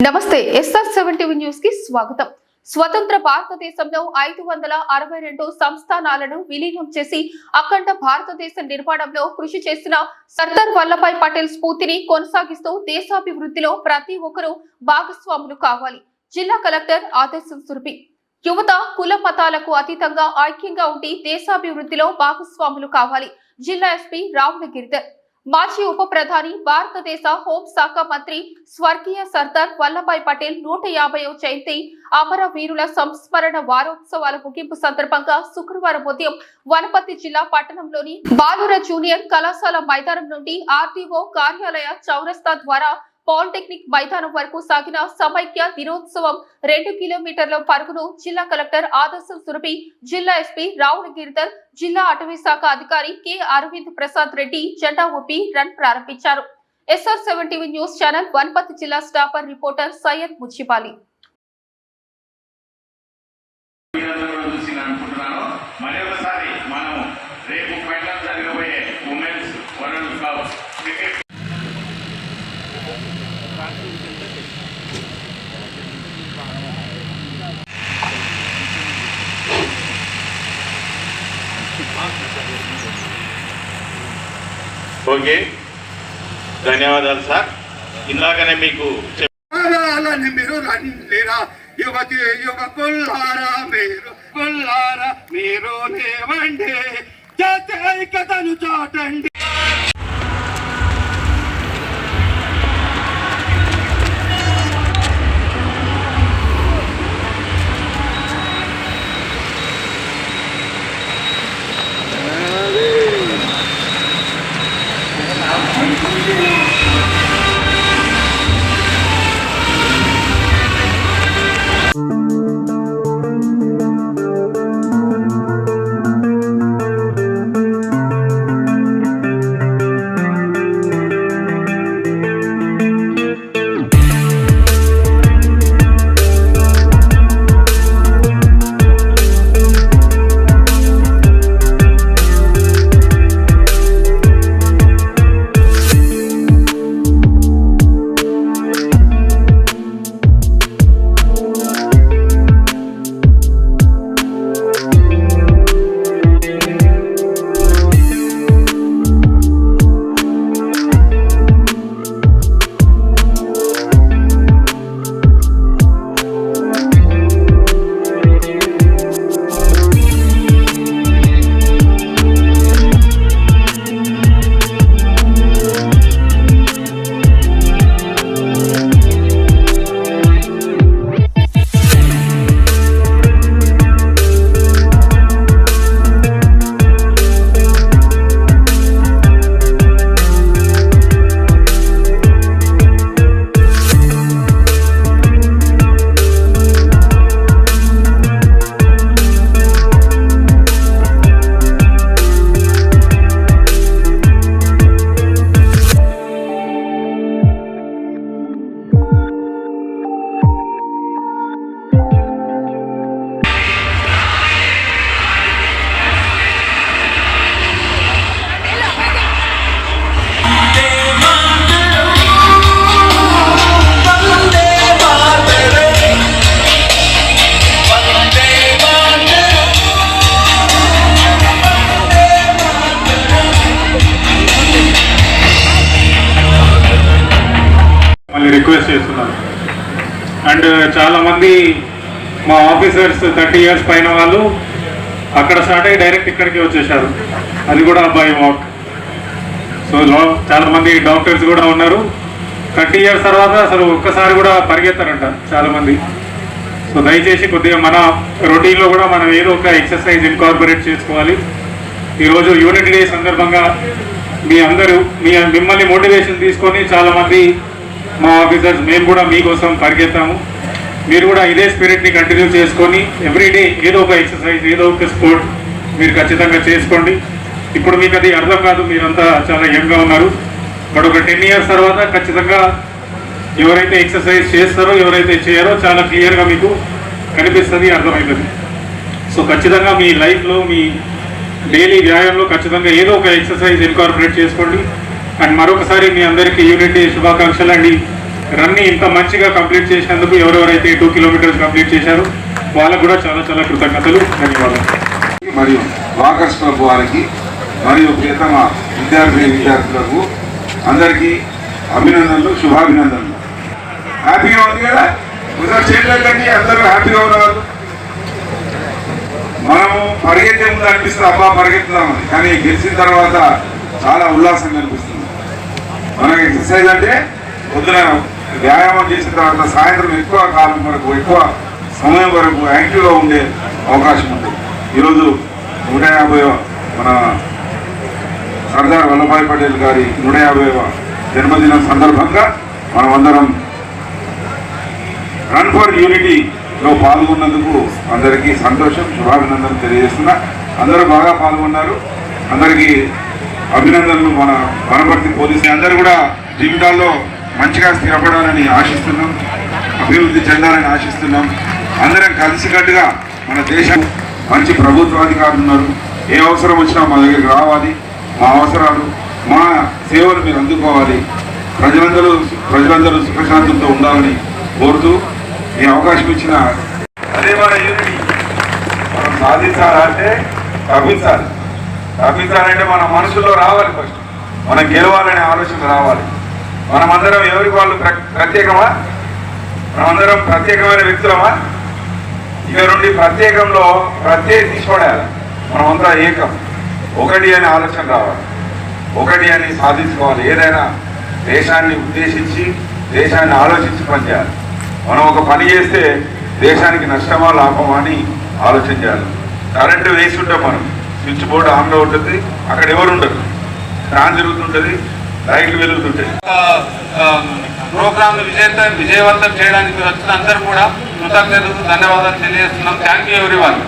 నమస్తే SR7 news కి స్వాగతం. స్వతంత్ర భారతదేశంలో 562 సంస్థానాలను విలీనం చేసి అఖండ భారతదేశ నిర్మాణంలో కృషి చేసిన సర్దార్ వల్లభాయ్ పటేల్ స్ఫూర్తిని కొనసాగిస్తూ దేశాభివృద్ధిలో ప్రతి ఒక్కరూ భాగస్వాములు కావాలి. జిల్లా కలెక్టర్ ఆదేశం సురభి. యువత కుల మతాలకు అతీతంగా ఐక్యంగా ఉండి దేశాభివృద్ధిలో భాగస్వాములు కావాలి. జిల్లా ఎస్పీ రావుల గిరిధర్. మాజీ ఉప ప్రధాని భారతదేశ హోంశాఖ మంత్రి స్వర్గీయ సర్దార్ వల్లభాయ్ పటేల్ 150వ జయంతి అమరవీరుల సంస్మరణ వారోత్సవాల ముగింపు సందర్భంగా శుక్రవారం ఉదయం వనపర్తి జిల్లా పట్టణంలోని బాలుర జూనియర్ కళాశాల మైదానం నుండి ఆర్టీఓ కార్యాలయ చౌరస్తా ద్వారా పాలిటెక్నిక్ మైదానం వరకు సాగిన సమైక్య దినోత్సవం 2 కిలోమీటర్ల పరుగును జిల్లా కలెక్టర్ ఆదేశం సురభి, జిల్లా ఎస్పీ రావుల గిరిధర్, జిల్లా అటవీ శాఖ అధికారి కె అరవింద్ ప్రసాద్ రెడ్డి జెండా ఊపి రన్ ప్రారంభించారు. SR7 న్యూస్ ఛానల్ వనపర్తి జిల్లా స్టాఫర్ రిపోర్టర్ సయ్యద్ ముచ్చిపాలి. ఓకే, ధన్యవాదాలు సార్. ఇందాకనే మీకు మీరు రండిరా యువతి యువకుల్లారా మీరు లేవండి, జాతీయతను చాటండి. రిక్వెస్ట్ చేస్తున్నాను. అండ్ చాలామంది మా ఆఫీసర్స్ 30 years పైన వాళ్ళు అక్కడ స్టార్ట్ అయ్యి డైరెక్ట్ ఇక్కడికి వచ్చేసారు, అది కూడా బై వాక్. సో చాలామంది డాక్టర్స్ కూడా ఉన్నారు. 30 years తర్వాత అసలు ఒక్కసారి కూడా పరిగెత్తారంట చాలామంది. సో దయచేసి కొద్దిగా మన రొటీన్లో కూడా మనం ఏదో ఒక ఎక్సర్సైజ్ ఇన్కార్పొరేట్ చేసుకోవాలి. ఈరోజు యూనిటీ డే సందర్భంగా మిమ్మల్ని మోటివేషన్ తీసుకొని చాలామంది మా ఆఫీసర్స్ మేము కూడా మీకోసం పరిగెత్తాము. మీరు కూడా ఇదే స్పిరిట్ని కంటిన్యూ చేసుకొని ఎవ్రీడే ఏదో ఒక ఎక్సర్సైజ్ ఏదో ఒక స్పోర్ట్ మీరు ఖచ్చితంగా చేసుకోండి. ఇప్పుడు మీకు అది అర్థం కాదు, మీరంతా చాలా యంగ్గా ఉన్నారు. బట్ ఒక 10 years తర్వాత ఖచ్చితంగా ఎవరైతే ఎక్సర్సైజ్ చేస్తారో ఎవరైతే చేయరో చాలా క్లియర్గా మీకు కనిపిస్తుంది, అర్థమవుతుంది. సో ఖచ్చితంగా మీ లైఫ్లో మీ డైలీ వ్యాయామంలో ఖచ్చితంగా ఏదో ఒక ఎక్సర్సైజ్ ఇన్కార్పొరేట్ చేసుకోండి. అండ్ మరొకసారి మీ అందరికీ యూనిటీ శుభాకాంక్షలు అండి. రన్ని ఇంత మంచిగా కంప్లీట్ చేసినందుకు ఎవరెవరైతే 2 కిలోమీటర్స్ కంప్లీట్ చేశారో వాళ్ళకు కూడా చాలా చాలా కృతజ్ఞతలు, ధన్యవాదాలు. మరియు వాకర్స్ క్లబ్ వారికి మరియు ప్రియతమ విద్యార్థులకు అందరికీ అభినందనలు, శుభాభినందనలు. హ్యాపీగా ఉంది కదా, ఒకసారి చేయలేదండి, అందరూ హ్యాపీగా ఉన్నారు. మనము పరిగెత్తే ముందు అనిపిస్తుంది అబ్బా పరిగెత్తుదామని, కానీ గెలిచిన తర్వాత చాలా ఉల్లాసంగా అనిపిస్తుంది. మనకి ఎక్సర్సైజ్ అంటే పొద్దున వ్యాయామం చేసిన తర్వాత సాయంత్రం ఎక్కువ కాలం వరకు, ఎక్కువ సమయం వరకు యాక్టివ్గా ఉండే అవకాశం ఉంటుంది. ఈరోజు 150వ మన సర్దార్ వల్లభాయ్ పటేల్ గారి 150వ జన్మదినం సందర్భంగా మనం అందరం రన్ ఫర్ యూనిటీలో పాల్గొన్నందుకు అందరికీ సంతోషం, శుభాభినందనలు తెలియజేస్తున్నా. అందరూ బాగా పాల్గొన్నారు, అందరికీ అభినందనలు. మన వనపర్తి పోలీసు అందరూ కూడా జీవితాల్లో మంచిగా స్థిరపడాలని ఆశిస్తున్నాం, అభివృద్ధి చెందాలని ఆశిస్తున్నాం. అందరం కలిసికట్టుగా మన దేశం మంచి ప్రభుత్వాధికారులు ఉన్నారు, ఏ అవసరం వచ్చినా మా దగ్గరికి రావాలి, మా అవసరాలు మా సేవలు మీరు అందుకోవాలి, ప్రజలందరూ సుఖశాంతులతో ఉండాలని కోరుతూ ఈ అవకాశం ఇచ్చిన అదే మన యూనిటీ మనం సాధించాలంటే తప్పించాలంటే మన మనసులో రావాలి. ఫస్ట్ మనం గెలవాలనే ఆలోచన రావాలి. మనమందరం ఎవరికి వాళ్ళు ప్రత్యేకమా? మనమందరం ప్రత్యేకమైన వ్యక్తులమా? ఇక నుండి ప్రత్యేకంలో తీసుకోవాలి. మనమంతా ఏకం, ఒకటి అనే ఆలోచన రావాలి, ఒకటి అని సాధించుకోవాలి. ఏదైనా దేశాన్ని ఉద్దేశించి, దేశాన్ని ఆలోచించి పనిచేయాలి. మనం ఒక పని చేస్తే దేశానికి నష్టమా లాభమా అని ఆలోచన చేయాలి. కరెంటు వేసి ఉంటాం, మనం స్విచ్ బోర్డు ఆన్లో ఉంటుంది, అక్కడ ఎవరు ఉండరు, ఫ్యాన్ తిరుగుతుంటుంది, లైట్లు వెలుగుతుంటాయి. ప్రోగ్రామ్ విజయవంతం చేయడానికి వచ్చిన అందరూ కూడా కృతజ్ఞతలు, ధన్యవాదాలు తెలియజేస్తున్నాం. Thank you everyone.